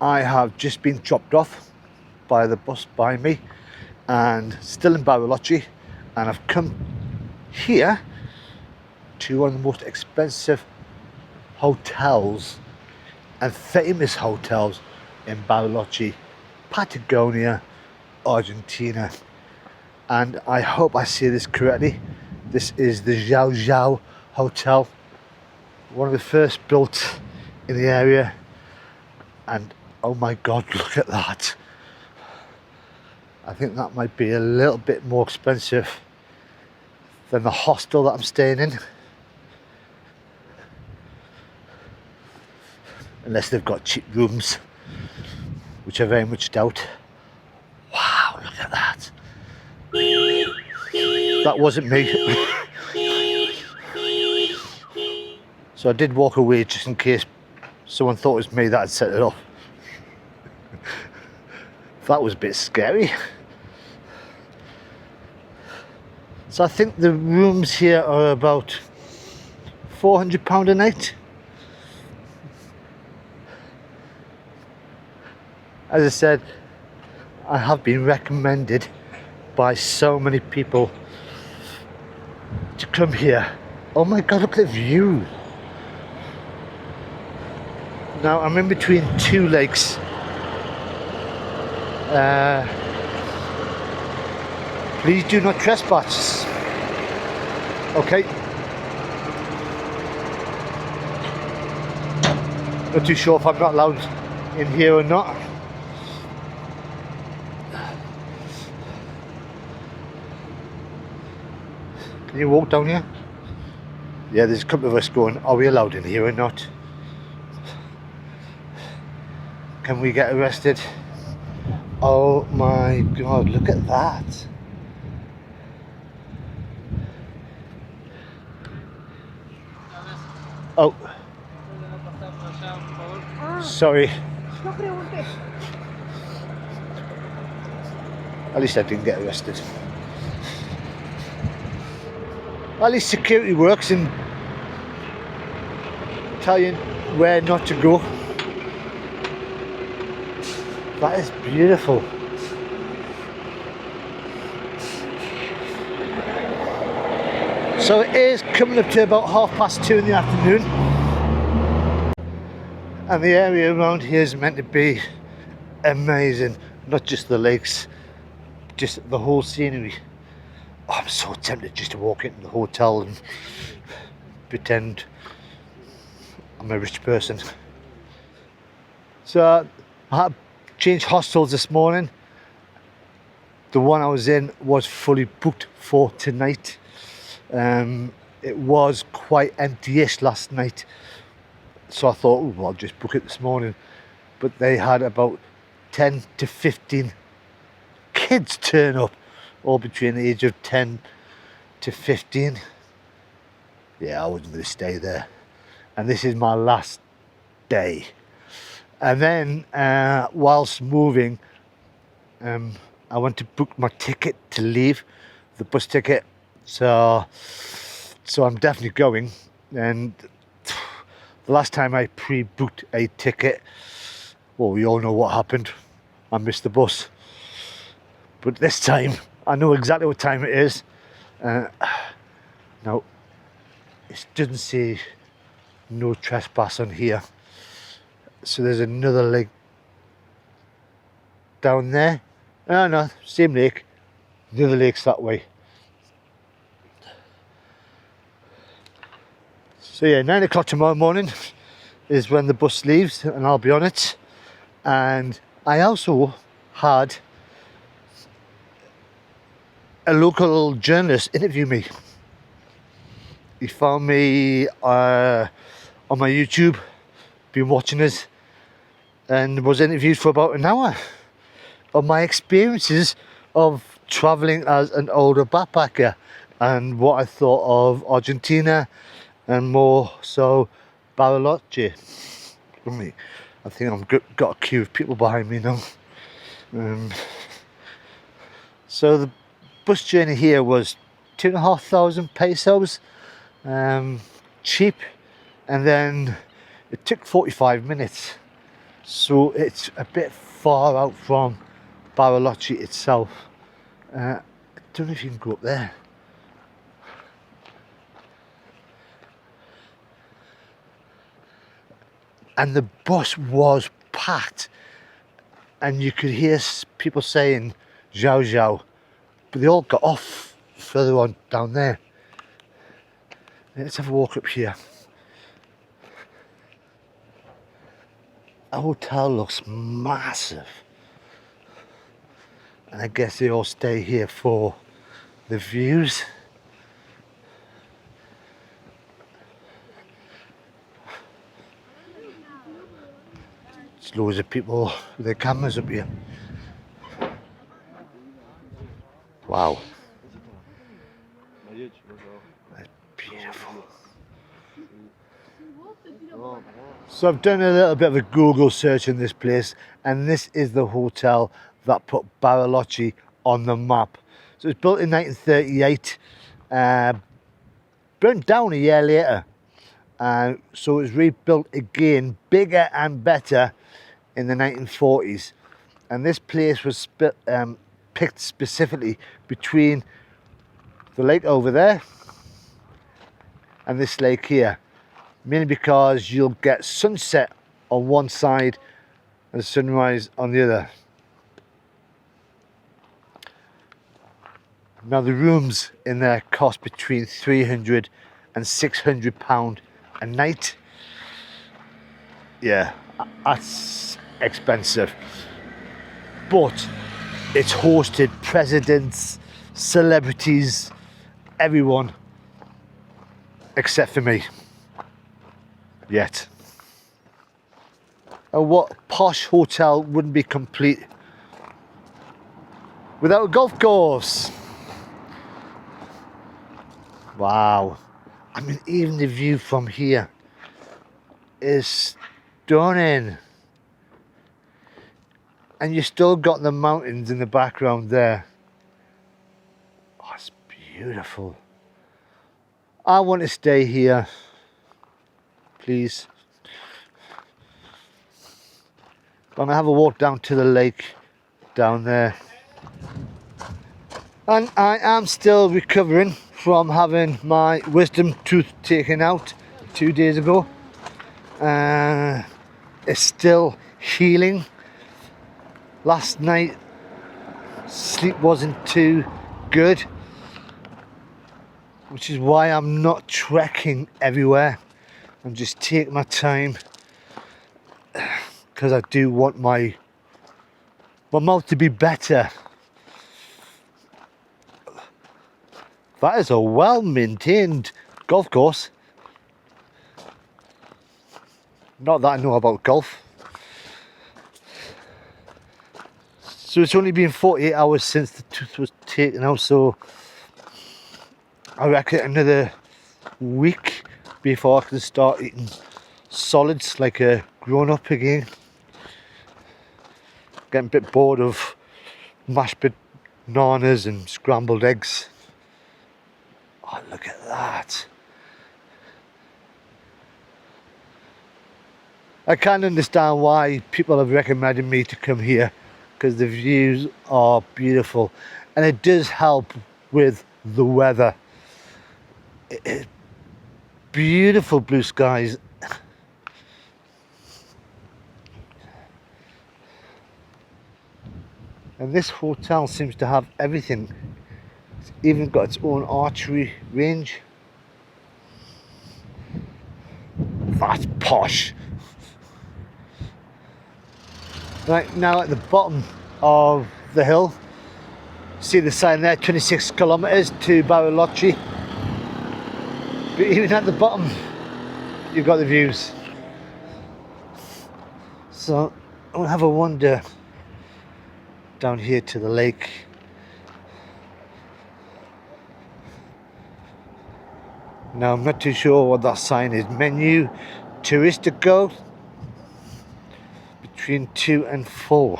I have just been dropped off by the bus by me and still in Bariloche, and I've come here to one of the most expensive hotels and famous hotels in Bariloche, Patagonia, Argentina. And I hope I say this correctly. This is the Llao Llao Hotel, one of the first built in the area. And oh my god, look at that. I think that might be a little bit more expensive than the hostel that I'm staying in. Unless they've got cheap rooms, which I very much doubt. Wow, look at that. That wasn't me. So I did walk away just in case someone thought it was me that had set it up. That was a bit scary. So I think the rooms here are about £400 a night. As I said, I have been recommended by so many people to come here. Oh my god, look at the view. Now I'm in between two lakes. Please do not trespass. Okay. Not too sure if I'm not allowed in here or not. Can you walk down here? Yeah, there's a couple of us going, are we allowed in here or not? Can we get arrested? Oh my god, look at that. Oh. Sorry. At least I didn't get arrested. At least security works and tell you where not to go. That is beautiful. So it is coming up to about 2:30 in the afternoon, and the area around here is meant to be amazing. Not just the lakes, just the whole scenery. Oh, I'm so tempted just to walk into the hotel and pretend I'm a rich person. So I had changed hostels this morning. The one I was in was fully booked for tonight. It was quite empty-ish last night, so I thought, oh, well, I'll just book it this morning. But they had about 10 to 15 kids turn up, all between the age of 10 to 15. Yeah, I wasn't going to stay there. And this is my last day. And then, whilst moving, I went to book my ticket to leave, the bus ticket. So I'm definitely going. And the last time I pre-booked a ticket, well, we all know what happened. I missed the bus. But this time, I know exactly what time it is. Now, it doesn't say no trespass on here. So there's another lake down there. Oh no, same lake. The other lake's that way. So yeah, 9 o'clock tomorrow morning is when the bus leaves, and I'll be on it. And I also had a local journalist interview me. He found me on my YouTube, been watching us, and was interviewed for about an hour of my experiences of travelling as an older backpacker and what I thought of Argentina and more so Bariloche. I think I've got a queue of people behind me now. So the bus journey here was 2,500 pesos, cheap, and then it took 45 minutes. so it's a bit far out from Bariloche itself. I don't know if you can go up there. And the bus was packed, and you could hear people saying Llao Llao, but they all got off further on down there. Let's have a walk up here. Our hotel looks massive, and I guess they all stay here for the views. There's loads of people with their cameras up here. Wow. That's beautiful. So I've done a little bit of a Google search in this place, and this is the hotel that put Bariloche on the map. So it was built in 1938, burnt down a year later, so it was rebuilt again, bigger and better, in the 1940s. And this place was picked specifically between the lake over there and this lake here, mainly because you'll get sunset on one side and sunrise on the other. Now the rooms in there cost between £300 and £600 a night. Yeah, that's expensive, but it's hosted presidents, celebrities, everyone except for me. Yet. And what posh hotel wouldn't be complete without a golf course? Wow. I mean, even the view from here is stunning. And you still got the mountains in the background there. Oh, it's beautiful. I want to stay here, please. I'm gonna have a walk down to the lake down there. And I am still recovering from having my wisdom tooth taken out 2 days ago. It's still healing. Last night, sleep wasn't too good, which is why I'm not trekking everywhere. I'm just taking my time, because I do want my mouth to be better. That is a well-maintained golf course. Not that I know about golf. So it's only been 48 hours since the tooth was taken out, so I reckon another week before I can start eating solids like a grown-up again. Getting a bit bored of mashed bananas and scrambled eggs. Oh, look at that. I can't understand why people have recommended me to come here, because the views are beautiful, and it does help with the weather. Beautiful blue skies. And this hotel seems to have everything. It's even got its own archery range. That's posh. Right now at the bottom of the hill, see the sign there, 26 kilometers to Bariloche. But even at the bottom, you've got the views. So I'll have a wander down here to the lake. Now I'm not too sure what that sign is. Menu Turístico between 2 and 4,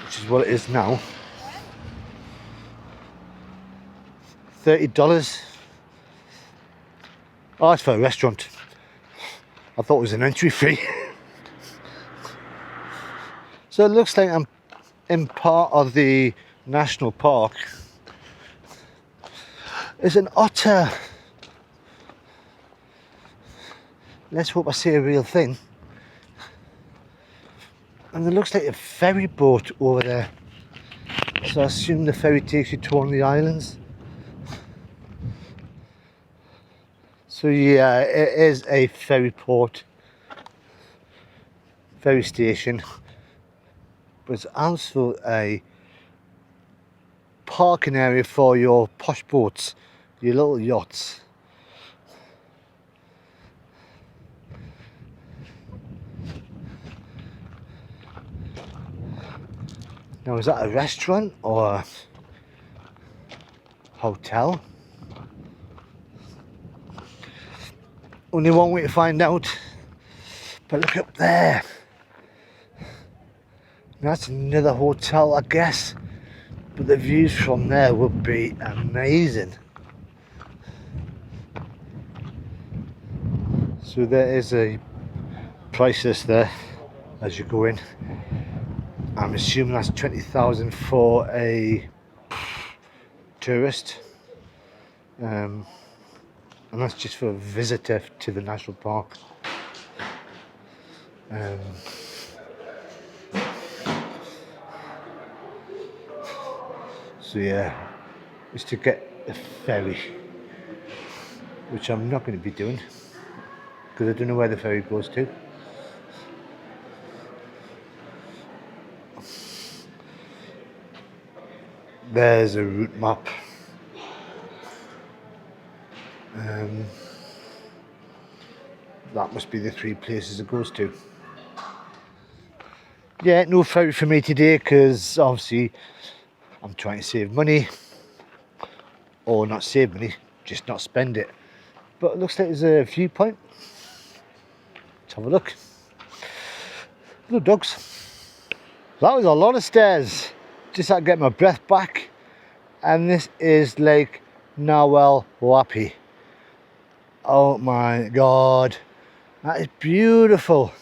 which is what it is now. $30. Oh, it's for a restaurant. I thought it was an entry fee. So it looks like I'm in part of the national park. There's an otter. Let's hope I see a real thing. And there looks like a ferry boat over there. So I assume the ferry takes you to one of the islands. So yeah, it is a ferry port, ferry station. But it's also a parking area for your posh boats, your little yachts. Now, is that a restaurant or a hotel? Only one way to find out. But look up there. That's another hotel, I guess. But the views from there would be amazing. So there is a price list there as you go in. I'm assuming that's 20,000 for a tourist. And that's just for a visitor to the national park. So yeah, it's to get a ferry, which I'm not going to be doing because I don't know where the ferry goes to. There's a route map. That must be the 3 places it goes to. Yeah, no ferry for me today because obviously I'm trying to save money, or not save money, just not spend it. But it looks like there's a viewpoint. Let's have a look. Little dogs. That was a lot of stairs. Just had to get my breath back. And this is Lake Llao Llao. Oh my god, that is beautiful.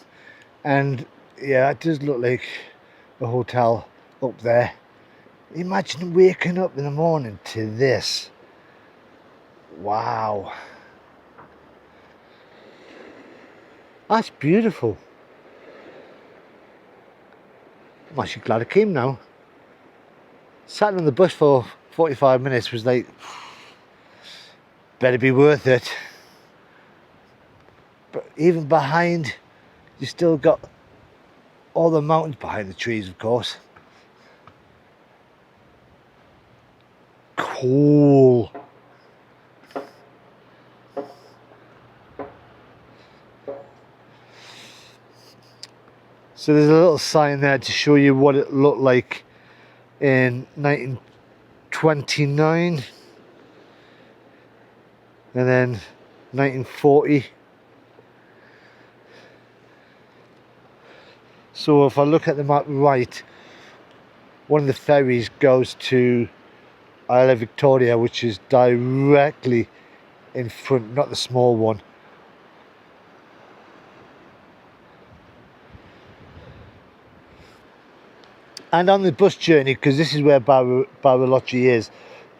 And yeah, it does look like a hotel up there. Imagine waking up in the morning to this. Wow, that's beautiful. I'm actually glad I came now. Sat on the bus for 45 minutes was like, better be worth it. But even behind, you still got all the mountains behind the trees, of course. Cool. So there's a little sign there to show you what it looked like in 1929 and then 1940. So if I look at the map right, one of the ferries goes to Isle of Victoria, which is directly in front, not the small one. And on the bus journey, because this is where Bariloche is,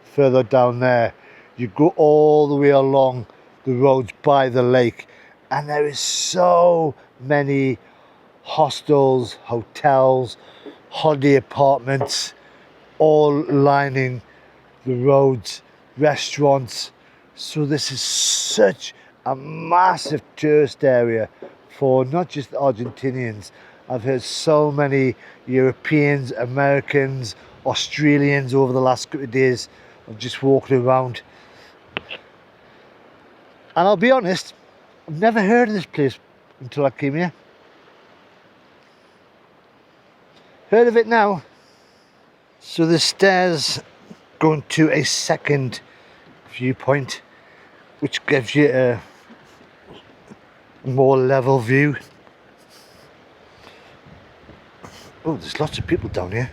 further down there, you go all the way along the roads by the lake, and there is so many hostels, hotels, holiday apartments, all lining the roads, restaurants. So this is such a massive tourist area for not just Argentinians. I've heard so many Europeans, Americans, Australians over the last couple of days of just walking around. And I'll be honest, I've never heard of this place until I came here. Heard of it now. So the stairs going to a second viewpoint, which gives you a more level view. Oh, there's lots of people down here.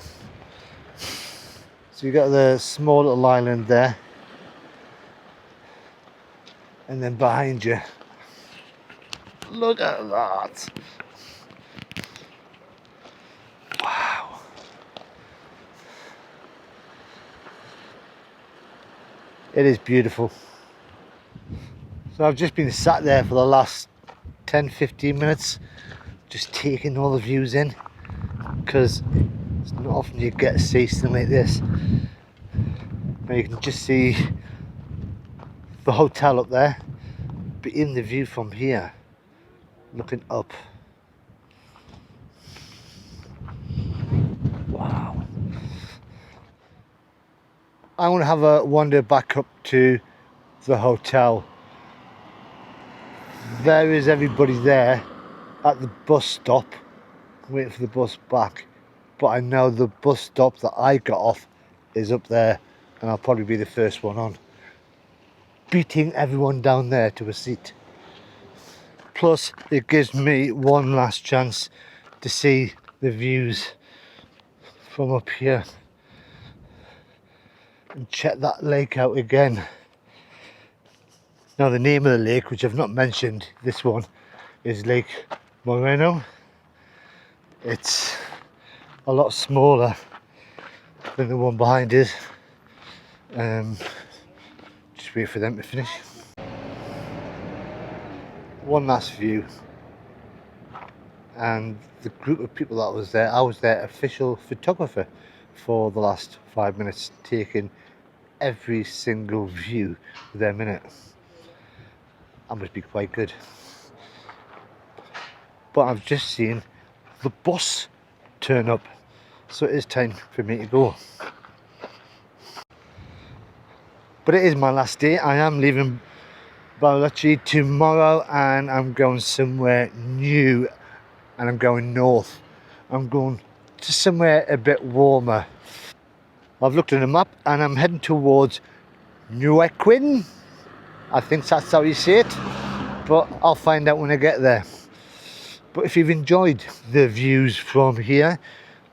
So you got the small little island there, and then behind you, look at that. Wow. It is beautiful. So I've just been sat there for the last 10-15 minutes just taking all the views in, because it's not often you get to see something like this. Now you can just see the hotel up there, but in the view from here, looking up, wow. I want to have a wander back up to the hotel. There is everybody there at the bus stop waiting for the bus back, but I know the bus stop that I got off is up there, and I'll probably be the first one on, beating everyone down there to a seat. Plus it gives me one last chance to see the views from up here and check that lake out again. Now the name of the lake, which I've not mentioned, this one is Lake Moreno. It's a lot smaller than the one behind us. Just wait for them to finish. One last view, and the group of people that was there, I was their official photographer for the last 5 minutes, taking every single view within a minute. I must be quite good. But I've just seen the bus turn up, so it is time for me to go. But it is my last day. I am leaving Bariloche tomorrow, and I'm going somewhere new, and I'm going north. I'm going to somewhere a bit warmer. I've looked at the map and I'm heading towards Neuquen. I think that's how you say it, but I'll find out when I get there. But if you've enjoyed the views from here,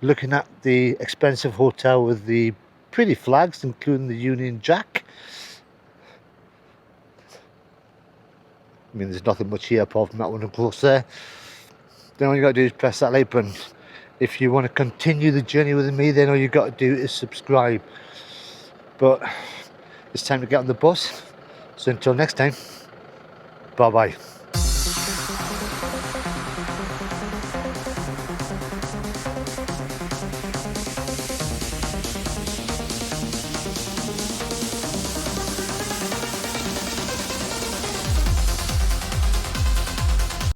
looking at the expensive hotel with the pretty flags, including the Union Jack. I mean, there's nothing much here apart from that one across there. Then all you got to do is press that like button. If you want to continue the journey with me, then all you got to do is subscribe. But it's time to get on the bus. So until next time, bye bye.